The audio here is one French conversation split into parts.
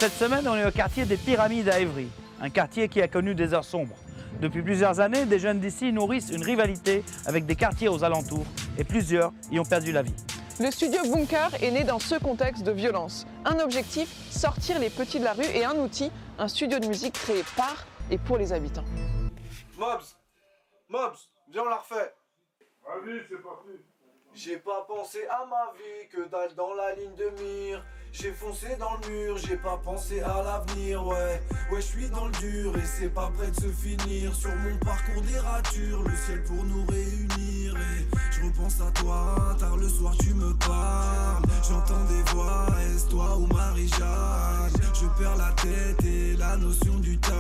Cette semaine, on est au quartier des Pyramides à Évry, un quartier qui a connu des heures sombres. Depuis plusieurs années, des jeunes d'ici nourrissent une rivalité avec des quartiers aux alentours et plusieurs y ont perdu la vie. Le studio Bunker est né dans ce contexte de violence. Un objectif, sortir les petits de la rue, et un outil, un studio de musique créé par et pour les habitants. Mobs, viens on la refait. Vas-y, c'est parti. J'ai pas pensé à ma vie, que dalle dans la ligne de mire. J'ai foncé dans le mur, j'ai pas pensé à l'avenir, ouais. Ouais, je suis dans le dur et c'est pas prêt de se finir. Sur mon parcours des ratures, le ciel pour nous réunir. Et je repense à toi, tard le soir tu me parles. J'entends des voix, est-ce toi ou Marie-Jeanne? Je perds la tête et la notion du time.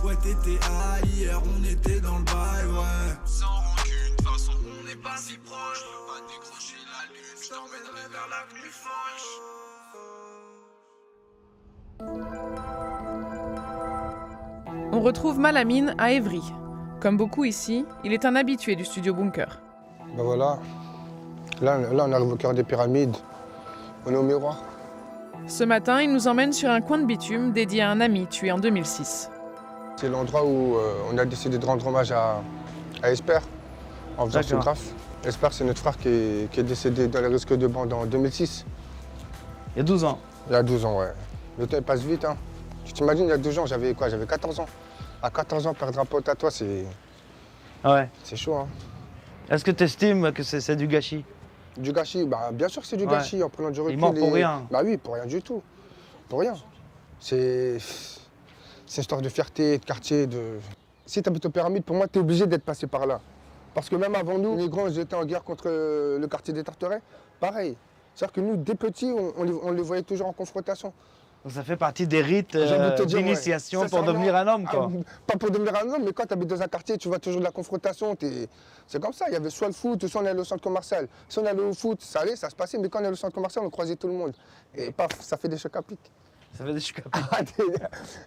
Ouais, t'étais high, hier on était dans le bail, ouais. Sans rancune, de toute façon on n'est pas si proche. Pas décrocher la lune, je t'emmènerai vers l'avenue Foch. On retrouve Malamine à Évry. Comme beaucoup ici, il est un habitué du studio Bunker. Ben voilà, là on arrive au cœur des pyramides, on est au miroir. Ce matin, il nous emmène sur un coin de bitume dédié à un ami tué en 2006. C'est l'endroit où on a décidé de rendre hommage à Esper en faisant ce graphe. Esper, c'est notre frère qui est décédé dans les risques de bande en 2006. Il y a 12 ans. Il y a 12 ans, ouais. Le temps il passe vite, hein. Tu t'imagines, il y a 12 ans, j'avais quoi? J'avais 14 ans. À 14 ans, perdre un pote à toi, c'est chaud, hein. Est-ce que tu estimes que c'est du gâchis? Du gâchis, bah, bien sûr que c'est du gâchis, en prenant du recul. Il mort pour rien. Bah oui, pour rien du tout. Pour rien. C'est une histoire de fierté, de quartier, de... Si tu habites aux Pyramides, pour moi, tu es obligé d'être passé par là. Parce que même avant nous, les grands, ils étaient en guerre contre le quartier des Tarterets. Pareil. C'est-à-dire que nous, dès petits, on les voyait toujours en confrontation. Donc ça fait partie des rites d'initiation ouais. pour devenir un homme, quoi. Pas pour devenir un homme, mais quand tu habites dans un quartier, tu vois toujours de la confrontation. C'est comme ça, il y avait soit le foot, soit on allait au centre commercial. Si on allait au foot, ça allait, ça se passait, mais quand on allait au centre commercial, on croisait tout le monde. Et paf, ça fait des chocs à pic. Ça fait des chocs à pic.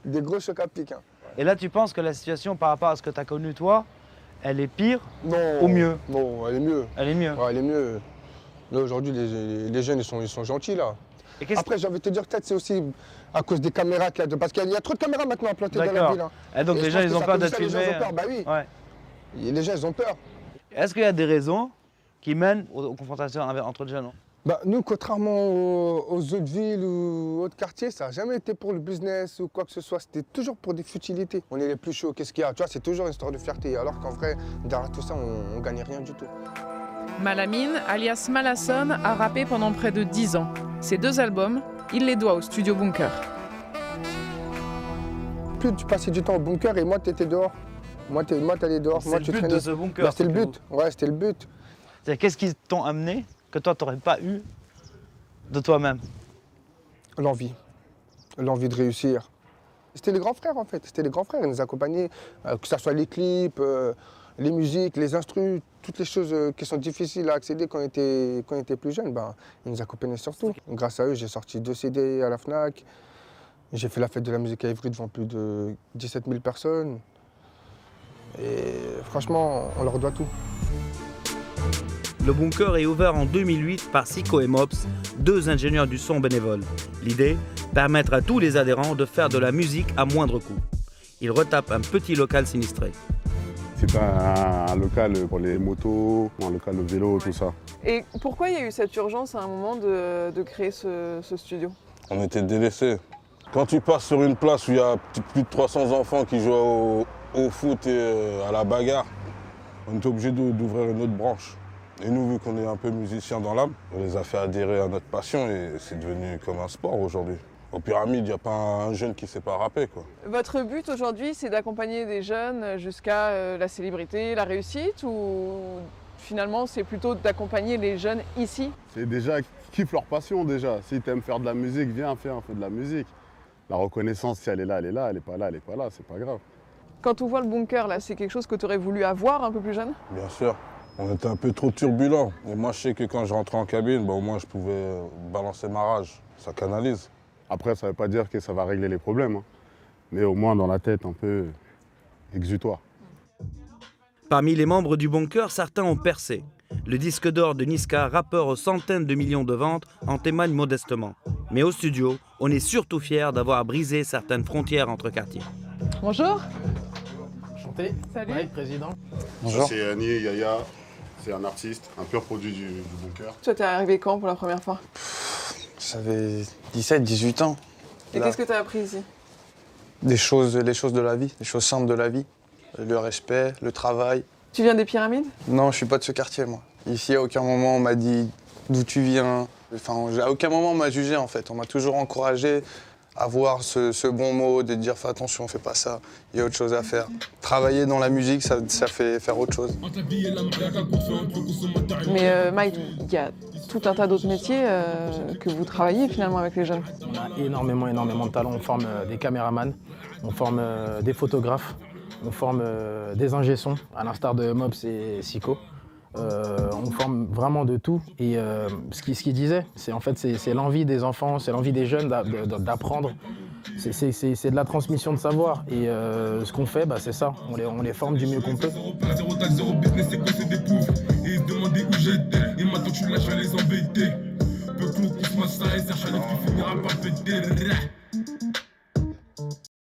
Des gros chocs à pic. Hein. Et là, tu penses que la situation par rapport à ce que tu as connu, toi, elle est pire non, ou mieux? Non, elle est mieux. Elle est mieux? Ouais, elle est mieux. Là, aujourd'hui, les jeunes, ils sont gentils, là. Après, j'ai envie de te dire, peut-être c'est aussi à cause des caméras qu'il y a. Parce qu'il y a trop de caméras maintenant implantées dans la ville. Hein. Et donc les gens, ils ont peur d'être filmés. Les gens ont peur, bah oui. Ouais. Les gens, ils ont peur. Est-ce qu'il y a des raisons qui mènent aux confrontations entre les jeunes? Bah, nous, contrairement aux autres villes ou autres quartiers, ça n'a jamais été pour le business ou quoi que ce soit. C'était toujours pour des futilités. On est les plus chauds, qu'est-ce qu'il y a? Tu vois, c'est toujours une histoire de fierté. Alors qu'en vrai, derrière tout ça, on ne gagnait rien du tout. Malamine, alias Malasson, a rappé pendant près de 10 ans. Ses 2 albums, il les doit au studio Bunker. Plus tu passais du temps au bunker et moi, tu étais dehors. Moi, tu allais dehors. C'est le but de ce bunker. Bah, c'était le but. Ouais, c'était le but. Qu'est-ce qui t'ont amené que toi, tu n'aurais pas eu de toi-même? L'envie. L'envie de réussir. C'était les grands frères, en fait. C'était les grands frères. Ils nous accompagnaient, que ce soit les clips, les musiques, les instrus, toutes les choses qui sont difficiles à accéder quand on était plus jeune, ben, ils nous accompagnaient surtout. Grâce à eux, j'ai sorti 2 CD à la Fnac. J'ai fait la fête de la musique à Évry devant plus de 17 000 personnes. Et franchement, on leur doit tout. Le bunker est ouvert en 2008 par Sico et Mops, 2 ingénieurs du son bénévoles. L'idée, permettre à tous les adhérents de faire de la musique à moindre coût. Ils retapent un petit local sinistré. C'est un local pour les motos, un local de vélo, tout ça. Et pourquoi il y a eu cette urgence à un moment de créer ce studio? On était délaissés. Quand tu passes sur une place où il y a plus de 300 enfants qui jouent au foot et à la bagarre, on était obligé d'ouvrir une autre branche. Et nous, vu qu'on est un peu musiciens dans l'âme, on les a fait adhérer à notre passion et c'est devenu comme un sport aujourd'hui. Aux Pyramides, il n'y a pas un jeune qui ne sait pas rapper, quoi. Votre but aujourd'hui, c'est d'accompagner des jeunes jusqu'à la célébrité, la réussite, ou finalement, c'est plutôt d'accompagner les jeunes ici? C'est déjà qu'ils kiffent leur passion déjà. Si tu aimes faire de la musique, viens faire un peu de la musique. La reconnaissance, si elle est là, elle est là, elle n'est pas là, elle n'est pas là, c'est pas grave. Quand on voit le bunker, là, c'est quelque chose que tu aurais voulu avoir un peu plus jeune? Bien sûr. On était un peu trop turbulents. Et moi, je sais que quand je rentrais en cabine, au moins, je pouvais balancer ma rage. Ça canalise. Après, ça ne veut pas dire que ça va régler les problèmes, hein. Mais au moins dans la tête, un peu exutoire. Parmi les membres du bunker, certains ont percé. Le disque d'or de Niska, rappeur aux centaines de millions de ventes, en témoigne modestement. Mais au studio, on est surtout fiers d'avoir brisé certaines frontières entre quartiers. Bonjour. Enchanté. Salut. Mike, président. Ça, c'est Annie, Yaya, c'est un artiste, un pur produit du bunker. Toi, t'es arrivé quand pour la première fois? J'avais 17, 18 ans. Et Là, qu'est-ce que t'as appris ici? les choses de la vie, les choses simples de la vie. Le respect, le travail. Tu viens des Pyramides? Non, je suis pas de ce quartier, moi. Ici, à aucun moment, on m'a dit d'où tu viens. Enfin, à aucun moment, on m'a jugé, en fait. On m'a toujours encouragé à avoir ce bon mot, de dire fais attention, fais pas ça, il y a autre chose à faire. Travailler dans la musique, ça fait faire autre chose. Mais Mike, il y a tout un tas d'autres métiers que vous travaillez finalement avec les jeunes. On a énormément de talents. On forme des caméramans, on forme des photographes, on forme des ingé-sons, à l'instar de Mobs et Siko. On forme vraiment de tout. Et ce qu'il disait, c'est l'envie des enfants, c'est l'envie des jeunes d'apprendre. C'est de la transmission de savoir. Et ce qu'on fait, c'est ça. On les forme du mieux qu'on peut. Et demander où j'étais. Et maintenant tu lâches à les embêter. Peu clou, pousse-moi ça et ça, qui finira par péter.